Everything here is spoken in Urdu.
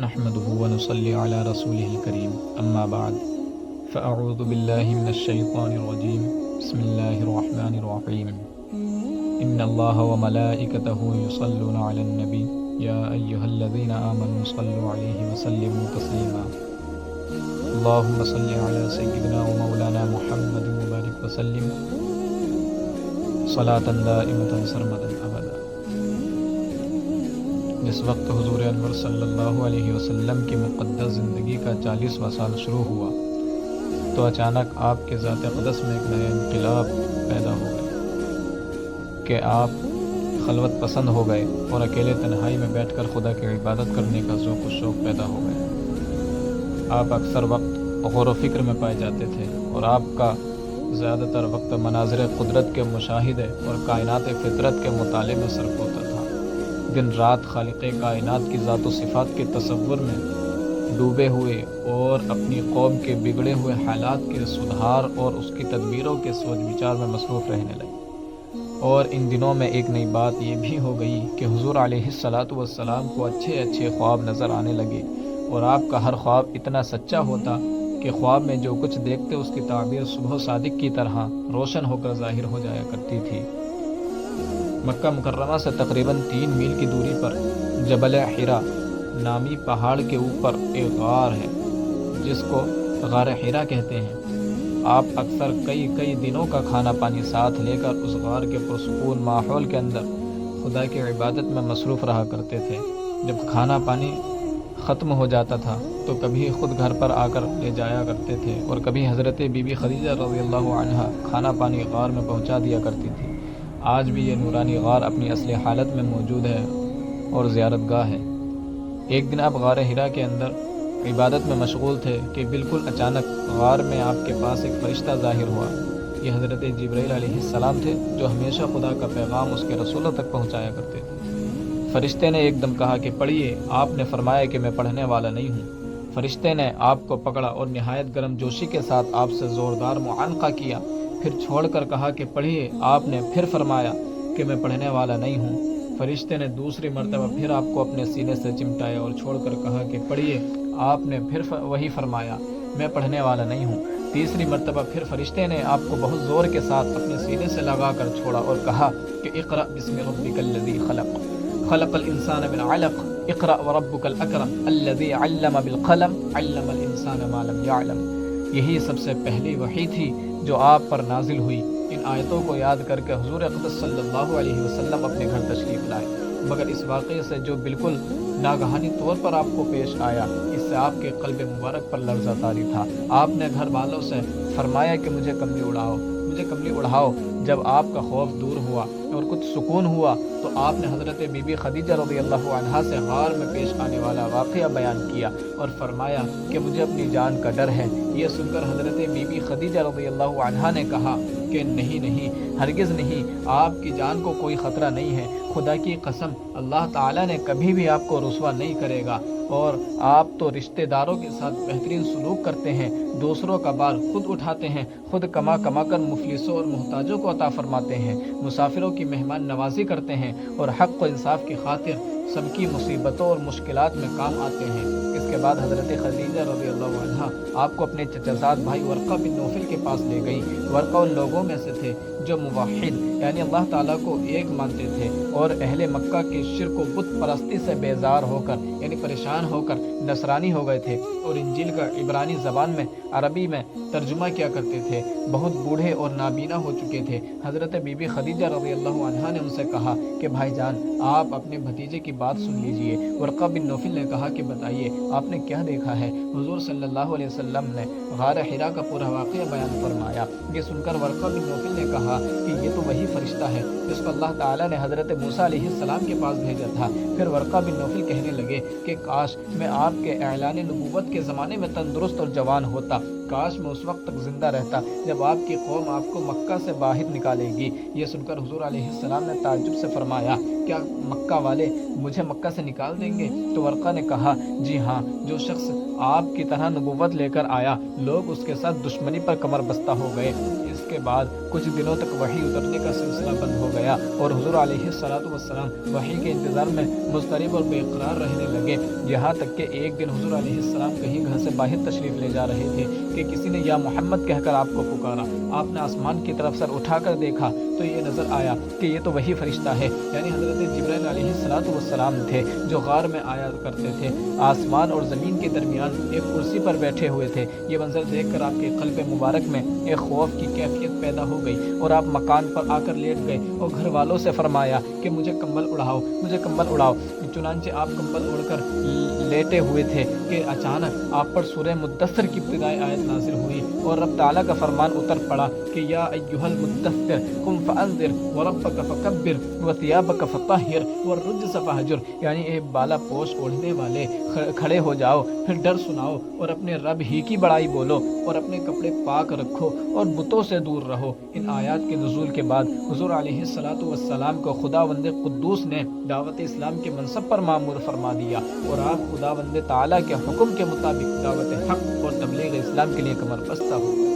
نحمده ونصلي على رسوله الكريم اما بعد فاعوذ بالله من الشيطان الرجيم بسم الله الرحمن الرحيم ان الله وملائكته يصلون على النبي يا ايها الذين امنوا صلوا عليه وسلموا تسليما اللهم صل على سيدنا ومولانا محمد وبارك وسلم صلاة دائمة سرمدا ابدا۔ جس وقت حضور انور صلی اللہ علیہ وسلم کی مقدس زندگی کا 40واں سال شروع ہوا تو اچانک آپ کے ذات اقدس میں ایک نیا انقلاب پیدا ہو گیا کہ آپ خلوت پسند ہو گئے اور اکیلے تنہائی میں بیٹھ کر خدا کی عبادت کرنے کا ذوق و شوق پیدا ہو گیا۔ آپ اکثر وقت غور و فکر میں پائے جاتے تھے اور آپ کا زیادہ تر وقت مناظر قدرت کے مشاہدے اور کائنات فطرت کے مطالعے میں صرف ہوتا تھا۔ دن رات خالق کائنات کی ذات و صفات کے تصور میں ڈوبے ہوئے اور اپنی قوم کے بگڑے ہوئے حالات کے سدھار اور اس کی تدبیروں کے سوچ وچار میں مصروف رہنے لگے۔ اور ان دنوں میں ایک نئی بات یہ بھی ہو گئی کہ حضور علیہ الصلاۃ والسلام کو اچھے اچھے خواب نظر آنے لگے اور آپ کا ہر خواب اتنا سچا ہوتا کہ خواب میں جو کچھ دیکھتے اس کی تعبیر صبح صادق کی طرح روشن ہو کر ظاہر ہو جایا کرتی تھی۔ مکہ مکرمہ سے تقریباً 3 میل کی دوری پر جبل حرا نامی پہاڑ کے اوپر ایک غار ہے جس کو غار حرا کہتے ہیں۔ آپ اکثر کئی دنوں کا کھانا پانی ساتھ لے کر اس غار کے پرسکون ماحول کے اندر خدا کی عبادت میں مصروف رہا کرتے تھے۔ جب کھانا پانی ختم ہو جاتا تھا تو کبھی خود گھر پر آ کر لے جایا کرتے تھے اور کبھی حضرت بی بی خدیجہ رضی اللہ عنہا کھانا پانی غار میں پہنچا دیا کرتی تھی۔ آج بھی یہ نورانی غار اپنی اصلی حالت میں موجود ہے اور زیارت گاہ ہے۔ ایک دن آپ غار حرا کے اندر عبادت میں مشغول تھے کہ بالکل اچانک غار میں آپ کے پاس ایک فرشتہ ظاہر ہوا۔ یہ حضرت جبرائیل علیہ السلام تھے جو ہمیشہ خدا کا پیغام اس کے رسولوں تک پہنچایا کرتے تھے۔ فرشتے نے ایک دم کہا کہ پڑھیے۔ آپ نے فرمایا کہ میں پڑھنے والا نہیں ہوں۔ فرشتے نے آپ کو پکڑا اور نہایت گرم جوشی کے ساتھ آپ سے زوردار معانقہ کیا، پھر چھوڑ کر کہا کہ پڑھیے۔ آپ نے پھر فرمایا کہ میں پڑھنے والا نہیں ہوں۔ فرشتے نے دوسری مرتبہ پھر آپ کو اپنے سینے سے چمٹایا اور چھوڑ کر کہا کہ پڑھیے۔ آپ نے پھر وہی فرمایا میں پڑھنے والا نہیں ہوں۔ تیسری مرتبہ پھر فرشتے نے آپ کو بہت زور کے ساتھ اپنے سینے سے لگا کر چھوڑا اور کہا کہ اقرأ بسم ربک الذی خلق خلق الانسان من علق اقرأ وربک الاکرم الذی علم بالقلم علم الانسان ما لم یعلم۔ یہی سب سے پہلی وحی تھی جو آپ پر نازل ہوئی۔ ان آیتوں کو یاد کر کے حضور اقدس صلی اللہ علیہ وسلم اپنے گھر تشریف لائے، مگر اس واقعے سے جو بالکل ناگہانی طور پر آپ کو پیش آیا اس سے آپ کے قلب مبارک پر لرزہ طاری تھا۔ آپ نے گھر والوں سے فرمایا کہ مجھے کملی اڑھاؤ۔ جب آپ کا خوف دور ہوا اور کچھ سکون ہوا تو آپ نے حضرت بی بی خدیجہ رضی اللہ عنہا سے غار میں پیش آنے والا واقعہ بیان کیا اور فرمایا کہ مجھے اپنی جان کا ڈر ہے۔ یہ سن کر حضرت بی بی خدیجہ رضی اللہ عنہا نے کہا کہ نہیں، ہرگز نہیں، آپ کی جان کو کوئی خطرہ نہیں ہے۔ خدا کی قسم اللہ تعالیٰ نے کبھی بھی آپ کو رسوا نہیں کرے گا، اور آپ تو رشتہ داروں کے ساتھ بہترین سلوک کرتے ہیں، دوسروں کا بار خود اٹھاتے ہیں، خود کما کر مفلسوں اور محتاجوں کو عطا فرماتے ہیں، مسافروں کی مہمان نوازی کرتے ہیں اور حق و انصاف کی خاطر سب کی مصیبتوں اور مشکلات میں کام آتے ہیں۔ اس کے بعد حضرت خدیجہ رضی اللہ عنہا آپ کو اپنے چچا زاد بھائی ورقہ بن نوفل کے پاس لے گئی۔ ورقہ ان لوگوں میں سے تھے جو موحد یعنی اللہ تعالیٰ کو ایک مانتے تھے اور اہل مکہ کے شرک و بت پرستی سے بیزار ہو کر یعنی پریشان ہو کر نصرانی ہو گئے تھے اور انجیل کا عبرانی زبان میں عربی میں ترجمہ کیا کرتے تھے۔ بہت بوڑھے اور نابینا ہو چکے تھے۔ حضرت بی بی خدیجہ رضی اللہ عنہا نے ان سے کہا کہ بھائی جان آپ اپنے بھتیجے کی بات سن لیجئے۔ ورقہ بن نوفل نے کہا کہ بتائیے آپ نے کیا دیکھا ہے؟ حضور صلی اللہ علیہ وسلم نے غار حرا کا پورا واقعہ بیان فرمایا۔ یہ سن کر ورقہ بن نوفل نے کہا کہ یہ تو وہی فرشتہ ہے جس کو اللہ تعالیٰ نے حضرت موسیٰ علیہ السلام کے پاس بھیجا تھا۔ پھر ورقہ بن نوفل کہنے لگے کہ کاش میں آپ کے اعلان نبوت کے زمانے میں تندرست اور جوان ہوتا، کاش میں اس وقت تک زندہ رہتا جب آپ کی قوم آپ کو مکہ سے باہر نکالے گی۔ یہ سن کر حضور علیہ السلام نے تعجب سے فرمایا کیا مکہ والے مجھے مکہ سے نکال دیں گے؟ تو ورقہ نے کہا جی ہاں، جو شخص آپ کی طرح نبوت لے کر آیا لوگ اس کے ساتھ دشمنی پر کمر بستہ ہو گئے۔ اس کے کے بعد کچھ دنوں تک وحی اترنے کا سلسلہ بند ہو گیا اور حضور علیہ الصلوۃ والسلام وحی کے انتظار میں مضطرب اور بے قرار رہنے لگے، یہاں تک کہ ایک دن حضور علیہ السلام کہیں گھر سے باہر تشریف لے جا رہے تھے کہ کسی نے یا محمد کہہ کر آپ کو پکارا۔ آپ نے آسمان کی طرف سر اٹھا کر دیکھا تو یہ نظر آیا کہ یہ تو وہی فرشتہ ہے، یعنی حضرت جبرائیل علیہ الصلوۃ والسلام تھے جو غار میں آیا کرتے تھے، آسمان اور زمین کے درمیان ایک کرسی پر بیٹھے ہوئے تھے۔ یہ منظر دیکھ کر آپ کے قلب مبارک میں ایک خوف کی کیفیت پیدا ہو گئی اور آپ مکان پر آ کر لیٹ گئے اور گھر والوں سے فرمایا کہ مجھے کمبل اڑاؤ، مجھے کمبل اڑاؤ۔ چنانچہ آپ کمبل اوڑھ کر لیٹے ہوئے تھے کہ اچانک آپ پر سورہ مدثر کی ابتدائی آیت نازل ہوئی اور رب تعالیٰ کا فرمان اتر پڑا کہ یا ایھا المدثر قم فانذر وربک فکبر وثیابک فطہر والرجز فہجر، یعنی اے بالا پوش اوڑھنے والے کھڑے ہو جاؤ، پھر ڈر سناؤ اور اپنے رب ہی کی بڑائی بولو اور اپنے کپڑے پاک رکھو اور بتوں سے دور رہو۔ ان آیات کے نزول کے بعد حضور علیہ الصلوۃ والسلام کو خداوند قدوس نے دعوت اسلام کے منصب پر مامور فرما دیا اور آپ خداوند تعالیٰ کے حکم کے مطابق دعوت حق اور تبلیغ اسلام کے لیے کمر بستہ ہو گئے۔